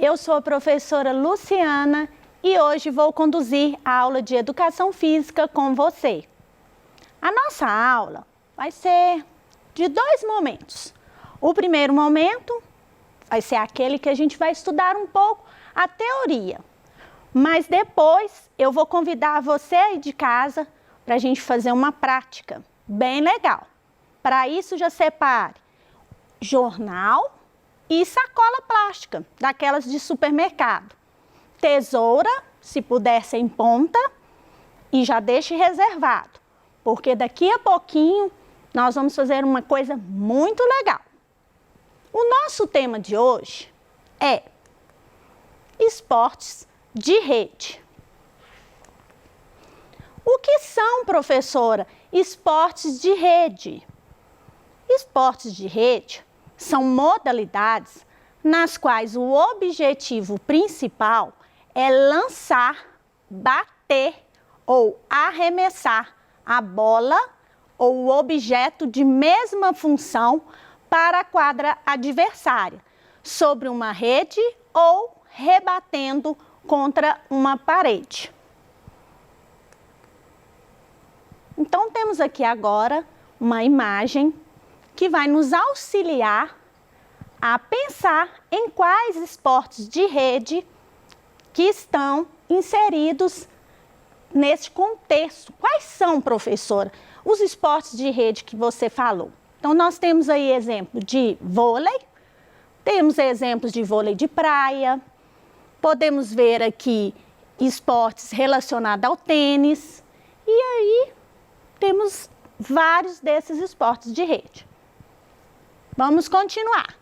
eu sou a professora Luciana e hoje vou conduzir a aula de Educação Física com você. A nossa aula vai ser de dois momentos. O primeiro momento vai ser aquele que a gente vai estudar um pouco a teoria, mas depois eu vou convidar você aí de casa para a gente fazer uma prática bem legal. Para isso, já separe jornal e sacola plástica, daquelas de supermercado. Tesoura, se puder ser em ponta, e já deixe reservado, porque daqui a pouquinho nós vamos fazer uma coisa muito legal. O nosso tema de hoje é esportes de rede. O que são, professora, esportes de rede? Esportes de rede são modalidades nas quais o objetivo principal é lançar, bater ou arremessar a bola ou o objeto de mesma função para a quadra adversária, sobre uma rede ou rebatendo contra uma parede. Então, temos aqui agora uma imagem que vai nos auxiliar a pensar em quais esportes de rede que estão inseridos neste contexto. Quais são, professora, os esportes de rede que você falou? Então, nós temos aí exemplo de vôlei, temos exemplos de vôlei de praia, podemos ver aqui esportes relacionados ao tênis, e aí temos vários desses esportes de rede. Vamos continuar.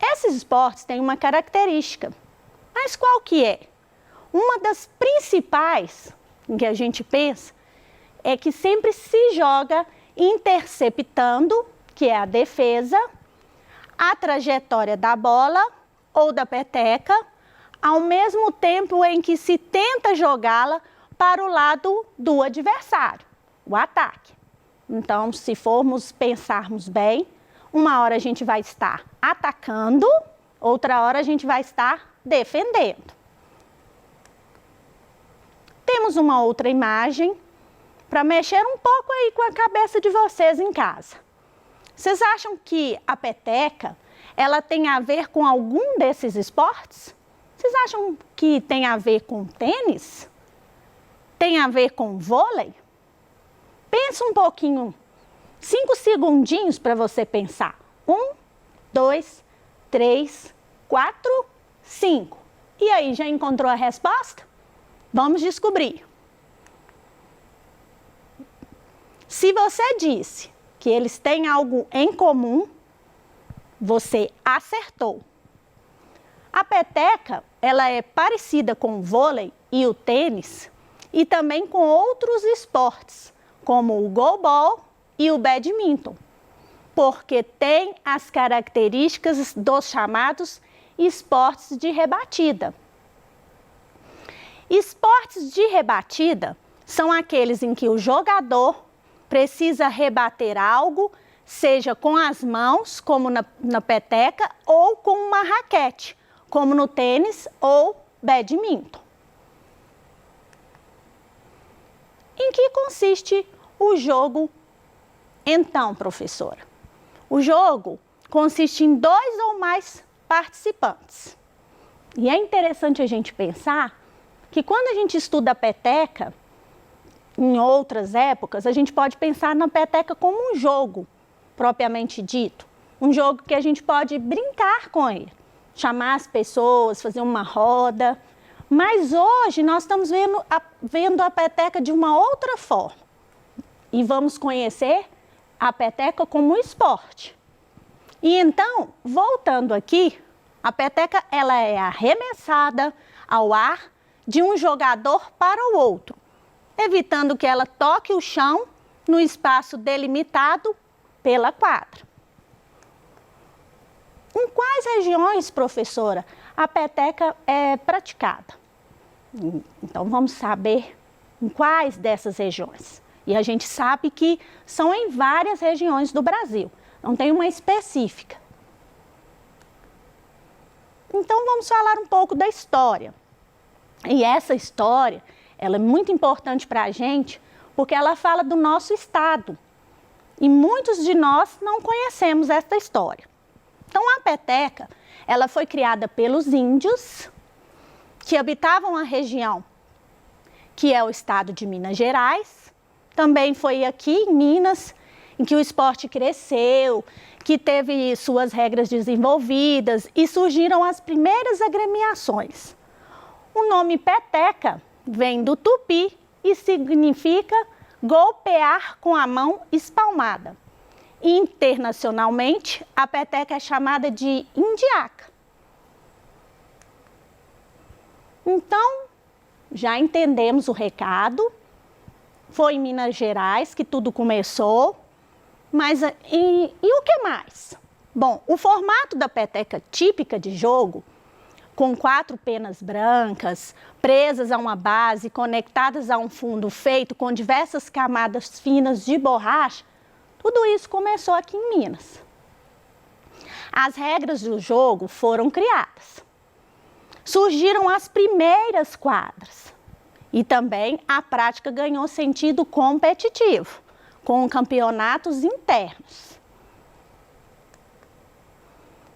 Esses esportes têm uma característica, mas qual que é? Uma das principais em que a gente pensa é que sempre se joga interceptando, que é a defesa, a trajetória da bola ou da peteca, ao mesmo tempo em que se tenta jogá-la para o lado do adversário, o ataque. Então, se formos pensarmos bem, uma hora a gente vai estar atacando, outra hora a gente vai estar defendendo. Temos uma outra imagem para mexer um pouco aí com a cabeça de vocês em casa. Vocês acham que a peteca, ela tem a ver com algum desses esportes? Vocês acham que tem a ver com tênis? Tem a ver com vôlei? Pensa um pouquinho, 5 segundinhos para você pensar. 1, 2, 3, 4, 5. E aí, já encontrou a resposta? Vamos descobrir. Se você disse que eles têm algo em comum, você acertou. A peteca, ela é parecida com o vôlei e o tênis, e também com outros esportes, como o goalball e o badminton, porque tem as características dos chamados esportes de rebatida. Esportes de rebatida são aqueles em que o jogador precisa rebater algo, seja com as mãos, como na peteca, ou com uma raquete, como no tênis ou badminton. Em que consiste o jogo, então, professora? O jogo consiste em 2 ou mais participantes. E é interessante a gente pensar que quando a gente estuda a peteca, em outras épocas, a gente pode pensar na peteca como um jogo, propriamente dito. Um jogo que a gente pode brincar com ele, chamar as pessoas, fazer uma roda. Mas hoje nós estamos vendo a peteca de uma outra forma. E vamos conhecer a peteca como esporte. E então, voltando aqui, a peteca ela é arremessada ao ar de um jogador para o outro, evitando que ela toque o chão no espaço delimitado pela quadra. Em quais regiões, professora, a peteca é praticada? Então, vamos saber em quais dessas regiões. E a gente sabe que são em várias regiões do Brasil, não tem uma específica. Então vamos falar um pouco da história. E essa história, ela é muito importante para a gente, porque ela fala do nosso estado. E muitos de nós não conhecemos esta história. Então a peteca, ela foi criada pelos índios que habitavam a região que é o estado de Minas Gerais. Também foi aqui em Minas em que o esporte cresceu, que teve suas regras desenvolvidas e surgiram as primeiras agremiações. O nome peteca vem do tupi e significa golpear com a mão espalmada. Internacionalmente, a peteca é chamada de indiaca. Então, já entendemos o recado. Foi em Minas Gerais que tudo começou. Mas e o que mais? Bom, o formato da peteca típica de jogo, com 4 penas brancas, presas a uma base, conectadas a um fundo feito com diversas camadas finas de borracha, tudo isso começou aqui em Minas. As regras do jogo foram criadas. Surgiram as primeiras quadras e também a prática ganhou sentido competitivo, com campeonatos internos.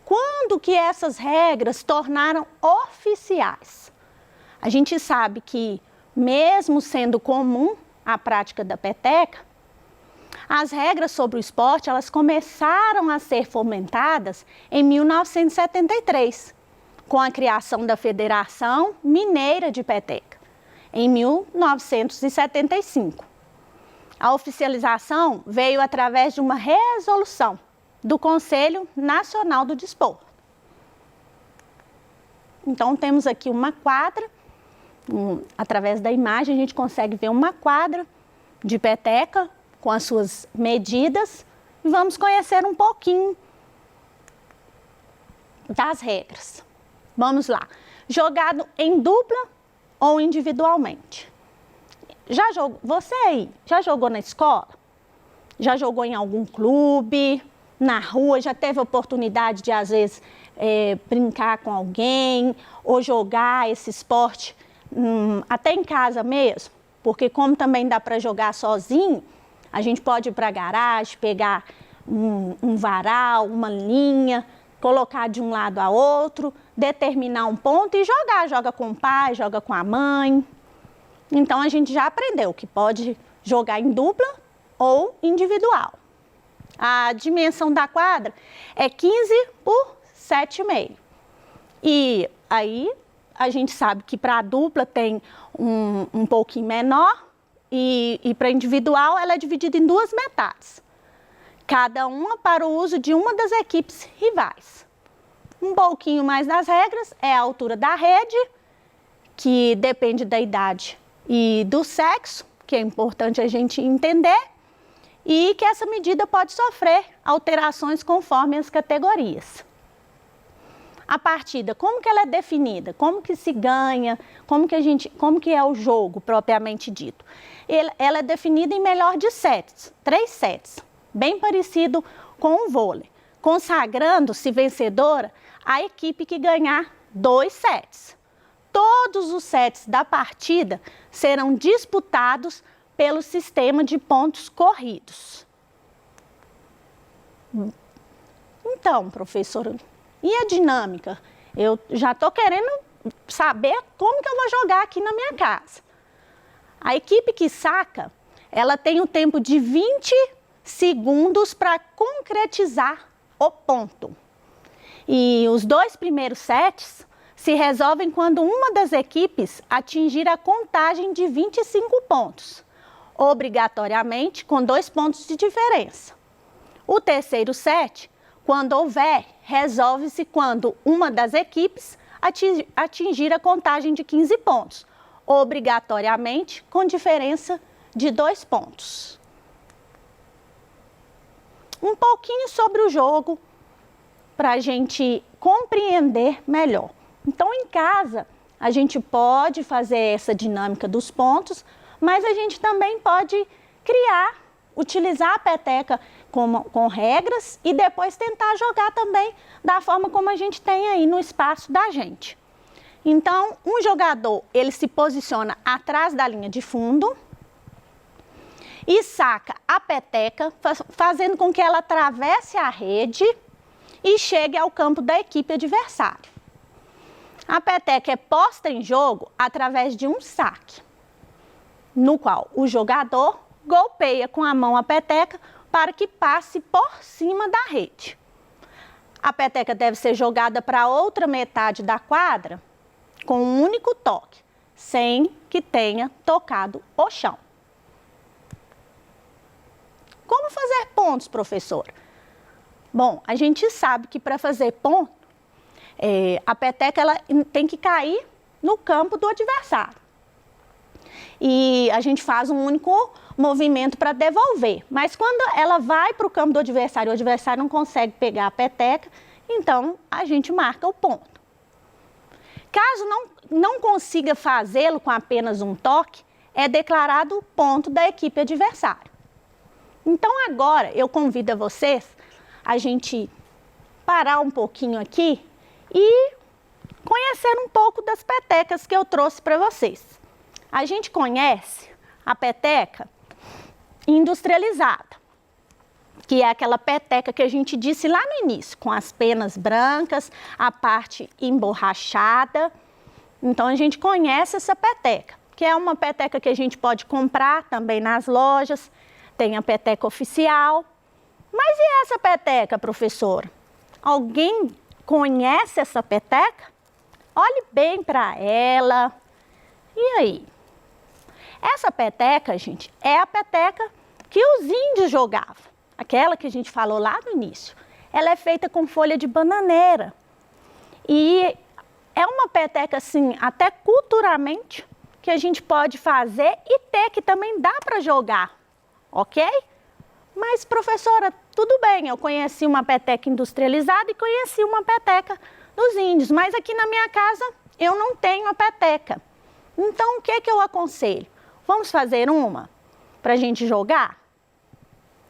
Quando que essas regras tornaram oficiais? A gente sabe que, mesmo sendo comum a prática da peteca, as regras sobre o esporte elas começaram a ser fomentadas em 1973, com a criação da Federação Mineira de Peteca, em 1975. A oficialização veio através de uma resolução do Conselho Nacional do Desporto. Então, temos aqui uma quadra, através da imagem a gente consegue ver uma quadra de peteca com as suas medidas e vamos conhecer um pouquinho das regras. Vamos lá. Jogado em dupla ou individualmente? Você aí, já jogou na escola? Já jogou em algum clube? Na rua? Já teve oportunidade de, às vezes, brincar com alguém? Ou jogar esse esporte até em casa mesmo? Porque como também dá para jogar sozinho, a gente pode ir para a garagem, pegar um varal, uma linha, colocar de um lado a outro, determinar um ponto e jogar. Joga com o pai, joga com a mãe. Então, a gente já aprendeu que pode jogar em dupla ou individual. A dimensão da quadra é 15 por 7,5. E aí, a gente sabe que para a dupla tem um pouquinho menor e para individual ela é dividida em 2 metades. Cada uma para o uso de uma das equipes rivais. Um pouquinho mais das regras é a altura da rede, que depende da idade e do sexo, que é importante a gente entender, e que essa medida pode sofrer alterações conforme as categorias. A partida, como que ela é definida? Como que se ganha? Como que é o jogo propriamente dito? Ela é definida em melhor de sets, 3 sets, bem parecido com o vôlei, consagrando-se vencedora a equipe que ganhar 2 sets. Todos os sets da partida serão disputados pelo sistema de pontos corridos. Então, professora, e a dinâmica? Eu já estou querendo saber como que eu vou jogar aqui na minha casa. A equipe que saca, ela tem o tempo de 20 segundos para concretizar o ponto. E os 2 primeiros sets se resolvem quando uma das equipes atingir a contagem de 25 pontos, obrigatoriamente com 2 pontos de diferença. O terceiro set, quando houver, resolve-se quando uma das equipes atingir a contagem de 15 pontos, obrigatoriamente com diferença de 2 pontos. Um pouquinho sobre o jogo para a gente compreender melhor. Então, em casa, a gente pode fazer essa dinâmica dos pontos, mas a gente também pode utilizar a peteca com regras e depois tentar jogar também da forma como a gente tem aí no espaço da gente. Então, um jogador, ele se posiciona atrás da linha de fundo e saca a peteca, fazendo com que ela atravesse a rede e chegue ao campo da equipe adversária. A peteca é posta em jogo através de um saque, no qual o jogador golpeia com a mão a peteca para que passe por cima da rede. A peteca deve ser jogada para outra metade da quadra com um único toque, sem que tenha tocado o chão. Como fazer pontos, professora? Bom, a gente sabe que para fazer ponto, a peteca ela tem que cair no campo do adversário. E a gente faz um único movimento para devolver. Mas quando ela vai para o campo do adversário, o adversário não consegue pegar a peteca, então a gente marca o ponto. Caso não consiga fazê-lo com apenas um toque, é declarado o ponto da equipe adversária. Então agora eu convido a vocês a gente parar um pouquinho aqui e conhecer um pouco das petecas que eu trouxe para vocês. A gente conhece a peteca industrializada, que é aquela peteca que a gente disse lá no início, com as penas brancas, a parte emborrachada. Então a gente conhece essa peteca, que é uma peteca que a gente pode comprar também nas lojas, tem a peteca oficial. Mas e essa peteca, professora? Alguém conhece essa peteca? Olhe bem para ela. E aí? Essa peteca, gente, é a peteca que os índios jogavam. Aquela que a gente falou lá no início. Ela é feita com folha de bananeira. E é uma peteca, assim, até culturalmente, que a gente pode fazer e ter, que também dá para jogar. Ok? Mas, professora, tudo bem, eu conheci uma peteca industrializada e conheci uma peteca dos índios, mas aqui na minha casa eu não tenho a peteca. Então, o que eu aconselho? Vamos fazer uma para a gente jogar?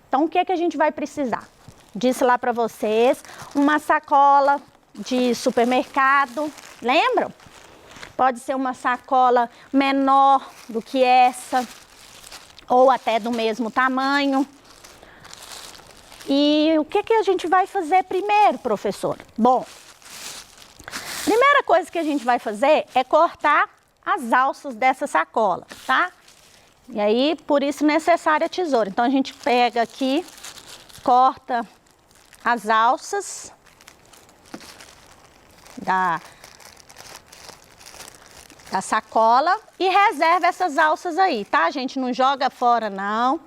Então, o que a gente vai precisar? Disse lá para vocês, uma sacola de supermercado, lembram? Pode ser uma sacola menor do que essa, ou até do mesmo tamanho. E o que a gente vai fazer primeiro, professora? Bom, primeira coisa que a gente vai fazer é cortar as alças dessa sacola, tá? E aí, por isso, necessária a tesoura. Então, a gente pega aqui, corta as alças da sacola e reserva essas alças aí, tá? A gente não joga fora, não.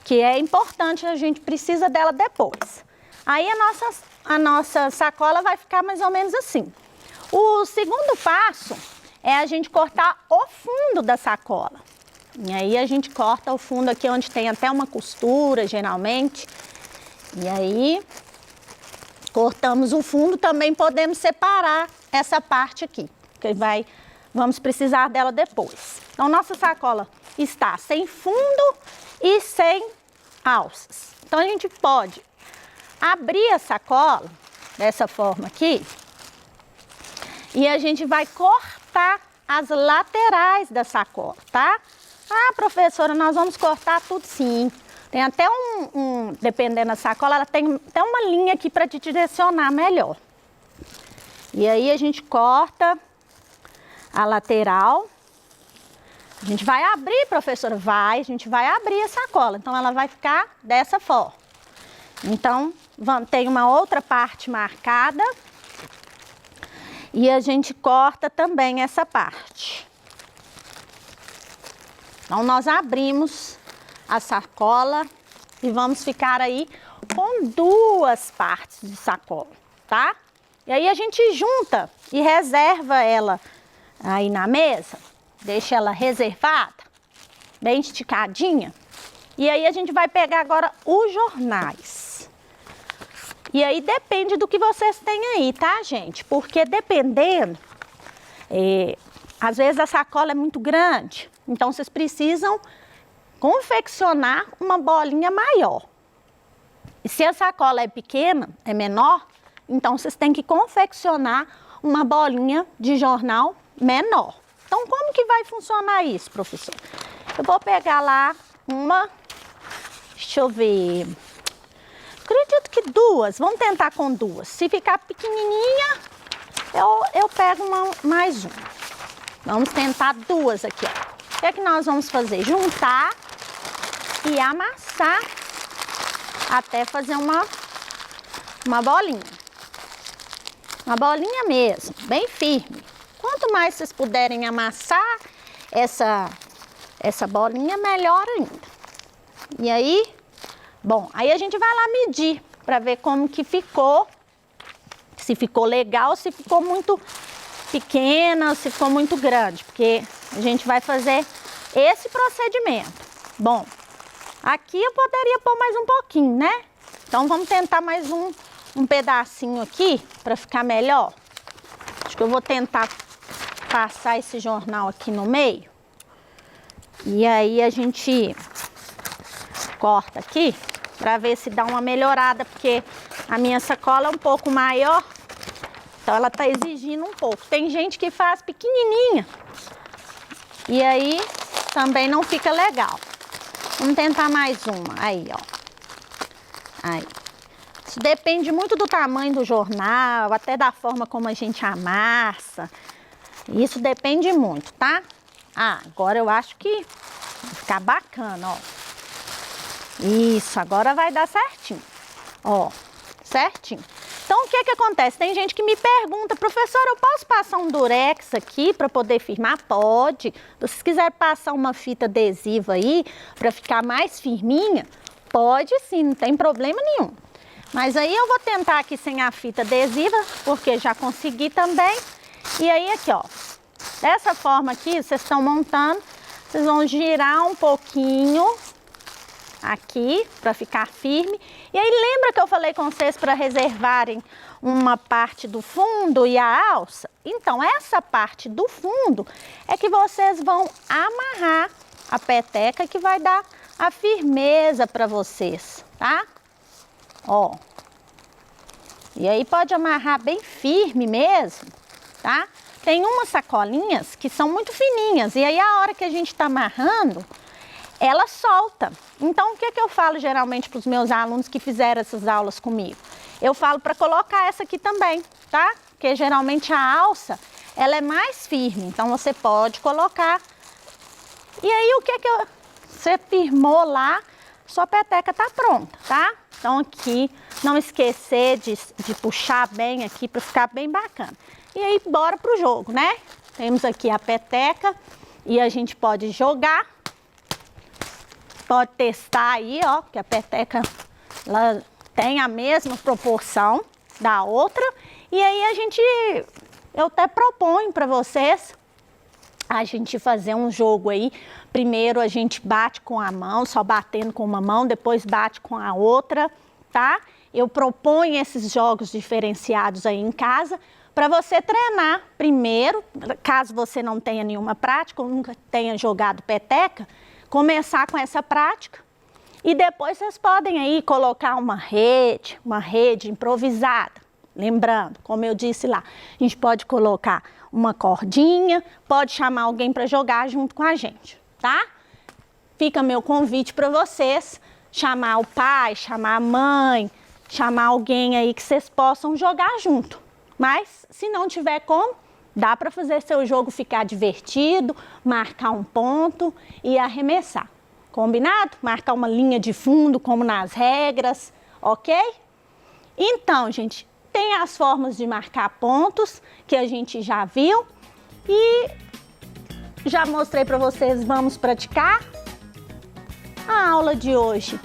Que é importante, a gente precisa dela depois. Aí a nossa sacola vai ficar mais ou menos assim. O segundo passo é a gente cortar o fundo da sacola. E aí a gente corta o fundo aqui onde tem até uma costura, geralmente. E aí cortamos o fundo, também podemos separar essa parte aqui, que vamos precisar dela depois. Então nossa sacola está sem fundo e sem alças. Então a gente pode abrir a sacola dessa forma aqui e a gente vai cortar as laterais da sacola, tá? Ah, professora, nós vamos cortar tudo sim. Tem até dependendo da sacola, ela tem até uma linha aqui para te direcionar melhor. E aí a gente corta a lateral. A gente vai abrir, professora? Vai, a gente vai abrir a sacola. Então, ela vai ficar dessa forma. Então, tem uma outra parte marcada. E a gente corta também essa parte. Então, nós abrimos a sacola e vamos ficar aí com duas partes de sacola, tá? E aí, a gente junta e reserva ela aí na mesa. Deixa ela reservada, bem esticadinha. E aí a gente vai pegar agora os jornais. E aí depende do que vocês têm aí, tá, gente? Porque dependendo, às vezes a sacola é muito grande. Então vocês precisam confeccionar uma bolinha maior. E se a sacola é pequena, é menor, então vocês têm que confeccionar uma bolinha de jornal menor. Então, como que vai funcionar isso, professor? Eu vou pegar lá deixa eu ver, acredito que duas, vamos tentar com duas. Se ficar pequenininha, eu pego mais uma. Vamos tentar duas aqui, ó. O que é que nós vamos fazer? Juntar e amassar até fazer uma bolinha. Uma bolinha mesmo, bem firme. Quanto mais vocês puderem amassar essa bolinha, melhor ainda. E aí, bom, aí a gente vai lá medir para ver como que ficou. Se ficou legal, se ficou muito pequena, se ficou muito grande, porque a gente vai fazer esse procedimento. Bom, aqui eu poderia pôr mais um pouquinho, né? Então vamos tentar mais um pedacinho aqui para ficar melhor. Acho que eu vou tentar passar esse jornal aqui no meio. E aí a gente corta aqui para ver se dá uma melhorada, porque a minha sacola é um pouco maior. Então ela tá exigindo um pouco. Tem gente que faz pequenininha e aí também não fica legal. Vamos tentar mais uma. Aí, ó. Aí. Isso depende muito do tamanho do jornal, até da forma como a gente amassa. Isso depende muito, tá? Ah, agora eu acho que vai ficar bacana, ó. Isso, agora vai dar certinho. Ó, certinho. Então, o que que acontece? Tem gente que me pergunta, professora, eu posso passar um durex aqui para poder firmar? Pode. Se vocês quiserem passar uma fita adesiva aí para ficar mais firminha, pode sim, não tem problema nenhum. Mas aí eu vou tentar aqui sem a fita adesiva, porque já consegui também. E aí aqui, ó, dessa forma aqui, vocês estão montando, vocês vão girar um pouquinho aqui para ficar firme. E aí lembra que eu falei com vocês para reservarem uma parte do fundo e a alça? Então essa parte do fundo é que vocês vão amarrar a peteca, que vai dar a firmeza para vocês, tá? Ó. E aí pode amarrar bem firme mesmo, tá? Tem umas sacolinhas que são muito fininhas e aí a hora que a gente tá amarrando, ela solta. Então, o que que eu falo geralmente para os meus alunos que fizeram essas aulas comigo? Eu falo para colocar essa aqui também, tá? Porque geralmente a alça, ela é mais firme, então você pode colocar. E aí, o que que você firmou lá, sua peteca tá pronta, tá? Então, aqui, não esquecer de puxar bem aqui para ficar bem bacana. E aí, bora pro jogo, né? Temos aqui a peteca e a gente pode jogar. Pode testar aí, ó, que a peteca ela tem a mesma proporção da outra. E aí eu até proponho para vocês a gente fazer um jogo aí. Primeiro a gente bate com a mão, só batendo com uma mão, depois bate com a outra, tá? Eu proponho esses jogos diferenciados aí em casa para você treinar primeiro, caso você não tenha nenhuma prática ou nunca tenha jogado peteca, começar com essa prática e depois vocês podem aí colocar uma rede improvisada. Lembrando, como eu disse lá, a gente pode colocar uma cordinha, pode chamar alguém para jogar junto com a gente, tá? Fica meu convite para vocês, chamar o pai, chamar a mãe, chamar alguém aí que vocês possam jogar junto. Mas se não tiver como, dá para fazer seu jogo ficar divertido, marcar um ponto e arremessar. Combinado? Marcar uma linha de fundo, como nas regras, ok? Então, gente, tem as formas de marcar pontos que a gente já viu e já mostrei para vocês, vamos praticar. A aula de hoje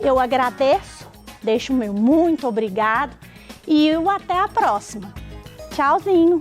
eu agradeço, deixo o meu muito obrigado e até a próxima. Tchauzinho!